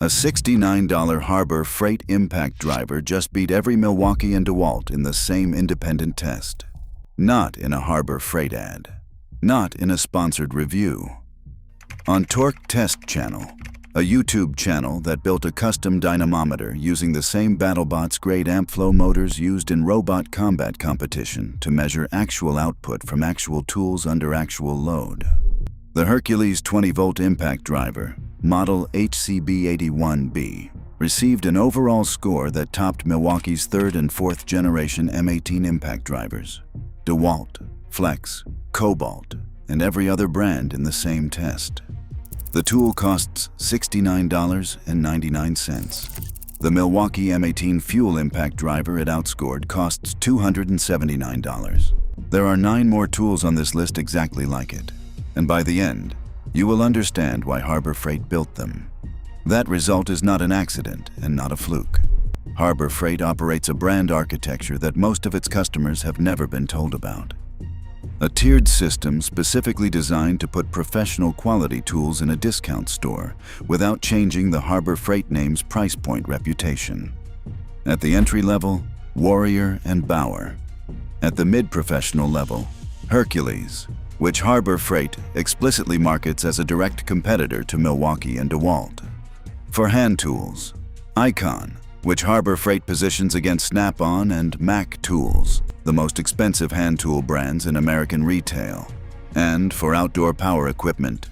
A $69 Harbor Freight impact driver just beat every Milwaukee and DeWalt in the same independent test. Not in a Harbor Freight ad. Not in a sponsored review. On Torque Test Channel, a YouTube channel that built a custom dynamometer using the same BattleBots grade amp flow motors used in robot combat competition to measure actual output from actual tools under actual load. The Hercules 20-volt impact driver, model HCB81B, received an overall score that topped Milwaukee's 3rd and 4th generation M18 impact drivers, DeWalt, Flex, Cobalt, and every other brand in the same test. The tool costs $69.99. The Milwaukee M18 Fuel impact driver it outscored costs $279. There are 9 more tools on this list exactly like it, and by the end, you will understand why Harbor Freight built them. That result is not an accident and not a fluke. Harbor Freight operates a brand architecture that most of its customers have never been told about. A tiered system specifically designed to put professional quality tools in a discount store without changing the Harbor Freight name's price point reputation. At the entry level, Warrior and Bauer. At the mid-professional level, Hercules, which Harbor Freight explicitly markets as a direct competitor to Milwaukee and DeWalt. For hand tools, Icon, which Harbor Freight positions against Snap-on and Mac Tools, the most expensive hand tool brands in American retail. And for outdoor power equipment,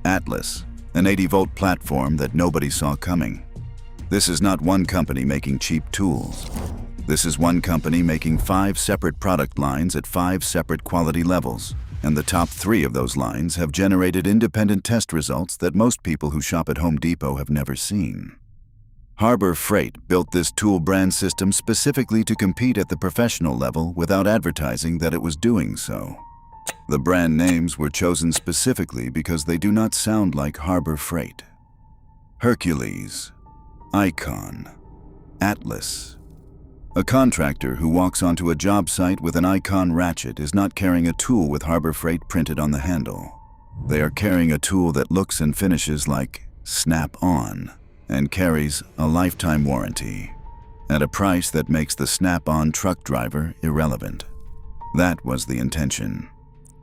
Atlas, an 80-volt platform that nobody saw coming. This is not one company making cheap tools. This is one company making 5 separate product lines at 5 separate quality levels. And the top 3 of those lines have generated independent test results that most people who shop at Home Depot have never seen. Harbor Freight built this tool brand system specifically to compete at the professional level without advertising that it was doing so. The brand names were chosen specifically because they do not sound like Harbor Freight. Hercules, Icon, Atlas. A contractor who walks onto a job site with an Icon ratchet is not carrying a tool with Harbor Freight printed on the handle. They are carrying a tool that looks and finishes like Snap-on and carries a lifetime warranty at a price that makes the Snap-on truck driver irrelevant. That was the intention,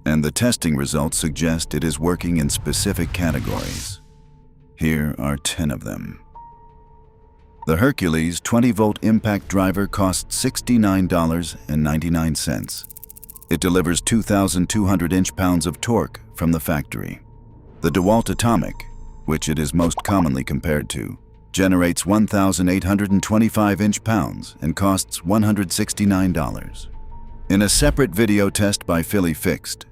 and the testing results suggest it is working in specific categories. Here are 10 of them. The Hercules 20-volt impact driver costs $69.99. It delivers 2,200 inch-pounds of torque from the factory. The DeWalt Atomic, which it is most commonly compared to, generates 1,825 inch-pounds and costs $169. In a separate video test by Philly Fixed,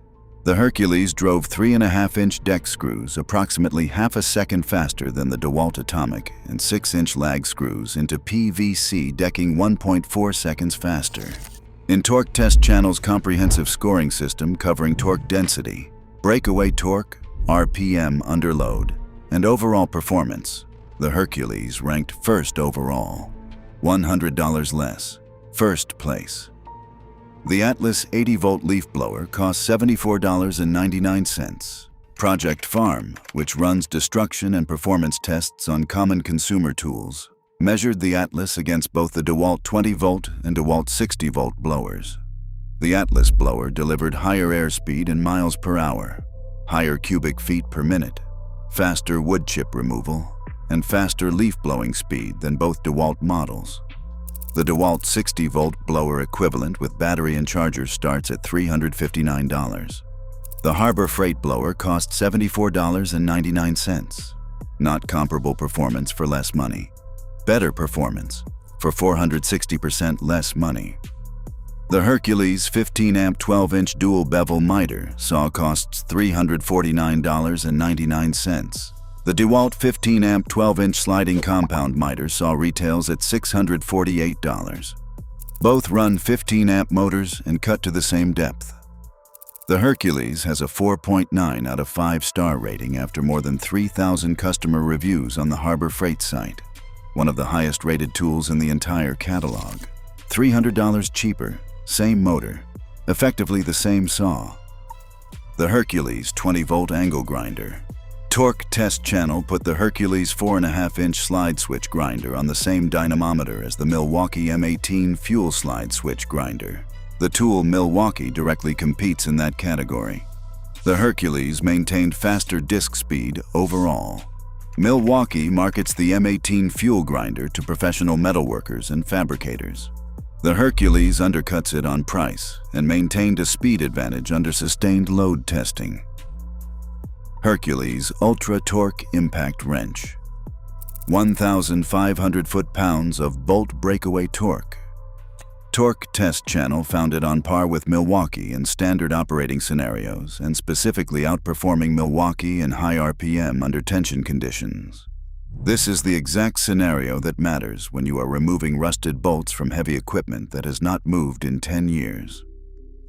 the Hercules drove 3.5-inch deck screws approximately half a second faster than the DeWalt Atomic and 6-inch lag screws into PVC decking 1.4 seconds faster. In Torque Test Channel's comprehensive scoring system covering torque density, breakaway torque, RPM under load, and overall performance, the Hercules ranked first overall, $100 less, first place. The Atlas 80-volt leaf blower costs $74.99. Project Farm, which runs destruction and performance tests on common consumer tools, measured the Atlas against both the DeWalt 20-volt and DeWalt 60-volt blowers. The Atlas blower delivered higher airspeed in miles per hour, higher cubic feet per minute, faster wood chip removal, and faster leaf blowing speed than both DeWalt models. The DeWalt 60-volt blower equivalent with battery and charger starts at $359. The Harbor Freight blower costs $74.99. Not comparable performance for less money. Better performance for 460% less money. The Hercules 15-amp 12-inch dual bevel miter saw costs $349.99. The DeWalt 15-amp 12-inch sliding compound miter saw retails at $648. Both run 15-amp motors and cut to the same depth. The Hercules has a 4.9 out of 5-star rating after more than 3,000 customer reviews on the Harbor Freight site, one of the highest-rated tools in the entire catalog. $300 cheaper, same motor, effectively the same saw. The Hercules 20-volt angle grinder, Torque Test Channel put the Hercules 4.5-inch slide switch grinder on the same dynamometer as the Milwaukee M18 Fuel slide switch grinder. The tool Milwaukee directly competes in that category. The Hercules maintained faster disk speed overall. Milwaukee markets the M18 Fuel grinder to professional metalworkers and fabricators. The Hercules undercuts it on price and maintained a speed advantage under sustained load testing. Hercules Ultra Torque Impact Wrench. 1,500 foot-pounds of bolt breakaway torque. Torque Test Channel found it on par with Milwaukee in standard operating scenarios and specifically outperforming Milwaukee in high RPM under tension conditions. This is the exact scenario that matters when you are removing rusted bolts from heavy equipment that has not moved in 10 years.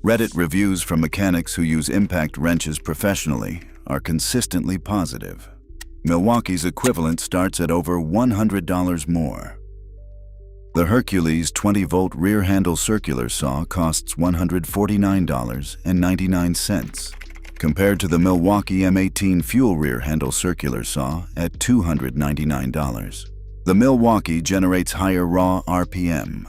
Reddit reviews from mechanics who use impact wrenches professionally are consistently positive. Milwaukee's equivalent starts at over $100 more. The Hercules 20-volt rear handle circular saw costs $149.99, compared to the Milwaukee M18 Fuel rear handle circular saw at $299. The Milwaukee generates higher raw RPM.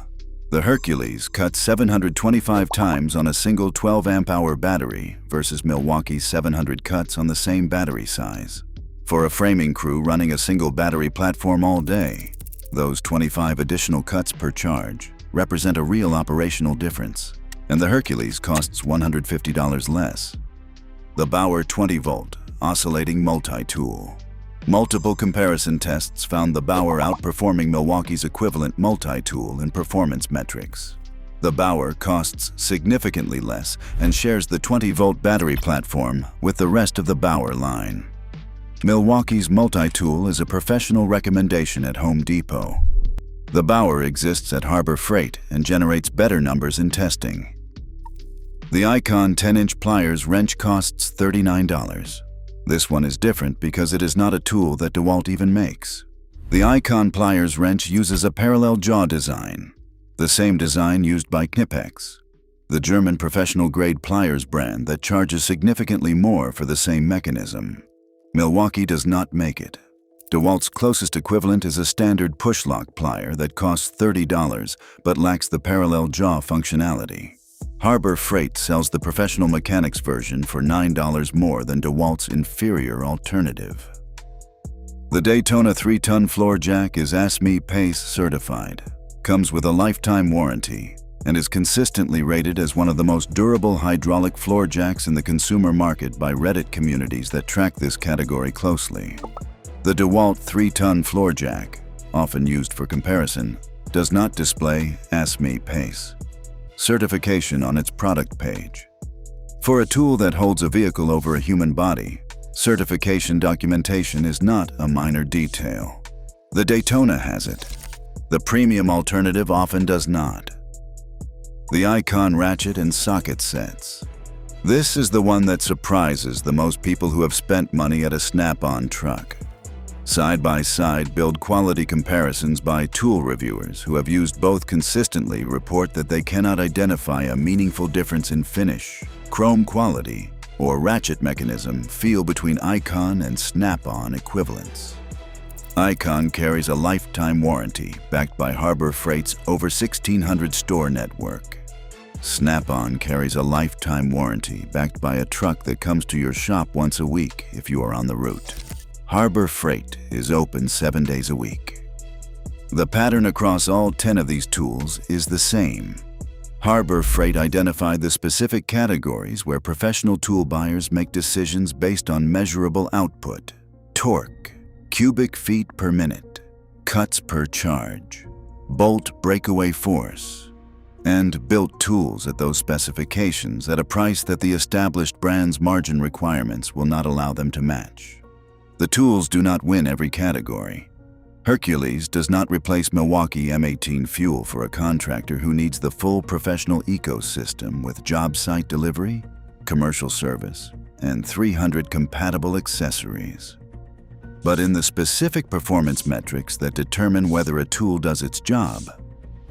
The Hercules cuts 725 times on a single 12 amp-hour battery versus Milwaukee's 700 cuts on the same battery size. For a framing crew running a single battery platform all day, those 25 additional cuts per charge represent a real operational difference, and the Hercules costs $150 less. The Bauer 20-volt oscillating multi-tool. Multiple comparison tests found the Bauer outperforming Milwaukee's equivalent multi-tool in performance metrics. The Bauer costs significantly less and shares the 20-volt battery platform with the rest of the Bauer line. Milwaukee's multi-tool is a professional recommendation at Home Depot. The Bauer exists at Harbor Freight and generates better numbers in testing. The Icon 10-inch pliers wrench costs $39. This one is different because it is not a tool that DeWalt even makes. The Icon pliers wrench uses a parallel jaw design, the same design used by Knipex, the German professional-grade pliers brand that charges significantly more for the same mechanism. Milwaukee does not make it. DeWalt's closest equivalent is a standard push-lock plier that costs $30 but lacks the parallel jaw functionality. Harbor Freight sells the professional mechanics version for $9 more than DeWalt's inferior alternative. The Daytona 3-ton floor jack is ASME PACE certified, comes with a lifetime warranty, and is consistently rated as one of the most durable hydraulic floor jacks in the consumer market by Reddit communities that track this category closely. The DeWalt 3-ton floor jack, often used for comparison, does not display ASME PACE certification on its product page. For a tool that holds a vehicle over a human body, certification documentation is not a minor detail. The Daytona has it. The premium alternative often does not. The Icon ratchet and socket sets. This is the one that surprises the most people who have spent money at a Snap-on truck. Side-by-side build quality comparisons by tool reviewers who have used both consistently report that they cannot identify a meaningful difference in finish, chrome quality, or ratchet mechanism feel between Icon and Snap-on equivalents. Icon carries a lifetime warranty backed by Harbor Freight's over 1,600 store network. Snap-on carries a lifetime warranty backed by a truck that comes to your shop once a week if you are on the route. Harbor Freight is open 7 days a week. The pattern across all 10 of these tools is the same. Harbor Freight identified the specific categories where professional tool buyers make decisions based on measurable output, torque, cubic feet per minute, cuts per charge, bolt breakaway force, and built tools at those specifications at a price that the established brand's margin requirements will not allow them to match. The tools do not win every category. Hercules does not replace Milwaukee M18 Fuel for a contractor who needs the full professional ecosystem with job site delivery, commercial service, and 300 compatible accessories. But in the specific performance metrics that determine whether a tool does its job,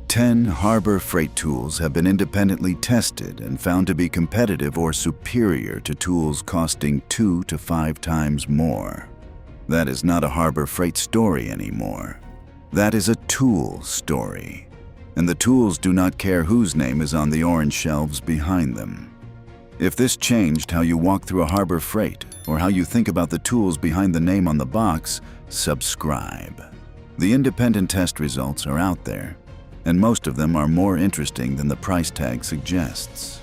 10 Harbor Freight tools have been independently tested and found to be competitive or superior to tools costing 2 to 5 times more. That is not a Harbor Freight story anymore. That is a tool story. And the tools do not care whose name is on the orange shelves behind them. If this changed how you walk through a Harbor Freight or how you think about the tools behind the name on the box, subscribe. The independent test results are out there, and most of them are more interesting than the price tag suggests.